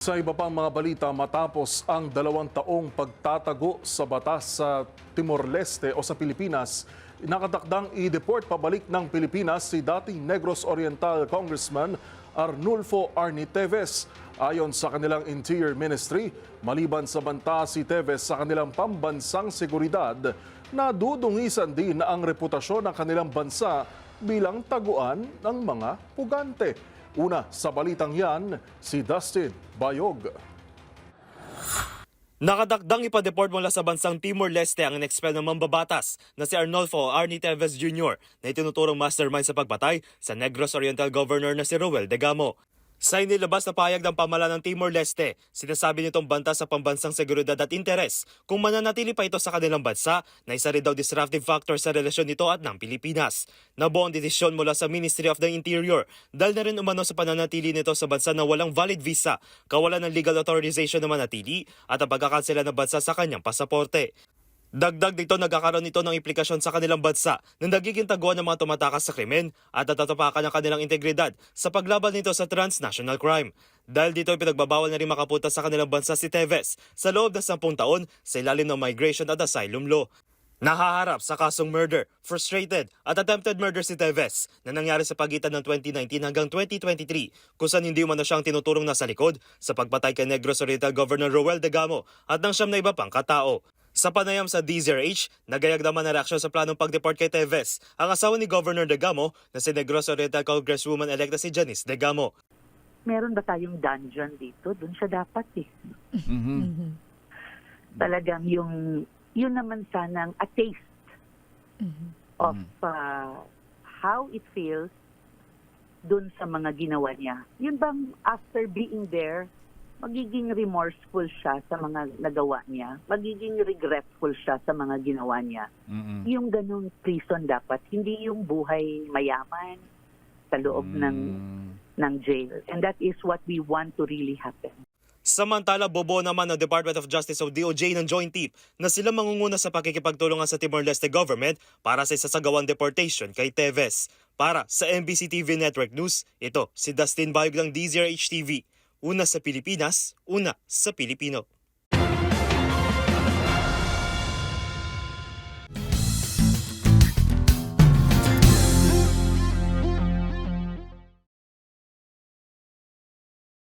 Sa iba pang mga balita, matapos ang 2 taong pagtatago sa batas sa Timor-Leste o sa Pilipinas, nakatakdang i-deport pabalik ng Pilipinas si dating Negros Oriental Congressman Arnulfo Arnie Teves. Ayon sa kanilang Interior Ministry, maliban sa banta si Teves sa kanilang pambansang seguridad, nadudungisan din ang reputasyon ng kanilang bansa bilang taguan ng mga pugante. Una sa balitang yan, si Dustin Bayog. Nakadakdang ipa-deport mula sa bansang Timor-Leste ang in-expel ng mambabatas na si Arnulfo Arnie Teves Jr. na itinuturong mastermind sa pagpatay sa Negros Oriental Governor na si Roel Degamo. Sa inilabas na pahayag ng pamahalaan ng Timor-Leste, sinasabi nitong banta sa pambansang seguridad at interes kung mananatili pa ito sa kanilang bansa na isa rin daw disruptive factor sa relasyon nito at ng Pilipinas. Nabuo ang desisyon mula sa Ministry of the Interior dahil na rin umano sa pananatili nito sa bansa na walang valid visa, kawalan ng legal authorization na manatili at ang pagkakansela ng bansa sa kanyang pasaporte. Dagdag dito, nagkakaroon nito ng implikasyon sa kanilang bansa na nagiging taguan ng mga tumatakas sa krimen at natatapakan ng kanilang integridad sa paglaban nito sa transnational crime. Dahil dito, pinagbabawal na rin makapunta sa kanilang bansa si Teves sa loob ng 10 taon sa ilalim ng Migration at Asylum Law. Nahaharap sa kasong murder, frustrated at attempted murder si Teves na nangyari sa pagitan ng 2019 hanggang 2023 kung saan hindi umano siyang tinuturong nasa likod sa pagpatay kay Negros Oriental Governor Roel Degamo at ng 9 na iba pang katao. Sa panayam sa DZRH, nagayag naman na reaksyon sa planong pag-deport kay Teves ang asawa ni Governor Degamo na si Negros Oriental Congresswoman-elect na si Janice Degamo. Meron ba tayong dungeon dito? Doon siya dapat eh. Talagang yun naman sanang a taste of how it feels doon sa mga ginawa niya. Yun bang after being there, magiging remorseful siya sa mga nagawa niya, magiging regretful siya sa mga ginawa niya. Yung ganung prison dapat, hindi yung buhay mayaman sa loob ng jail. And that is what we want to really happen. Samantala, bobo naman ng Department of Justice o DOJ ng Joint Team na sila mangunguna sa pakikipagtulungan sa Timor-Leste government para sa isasagawang deportation kay Teves. Para sa MBC TV Network News, ito si Dustin Bayog ng DZRH TV. Una sa Pilipinas, una sa Pilipino.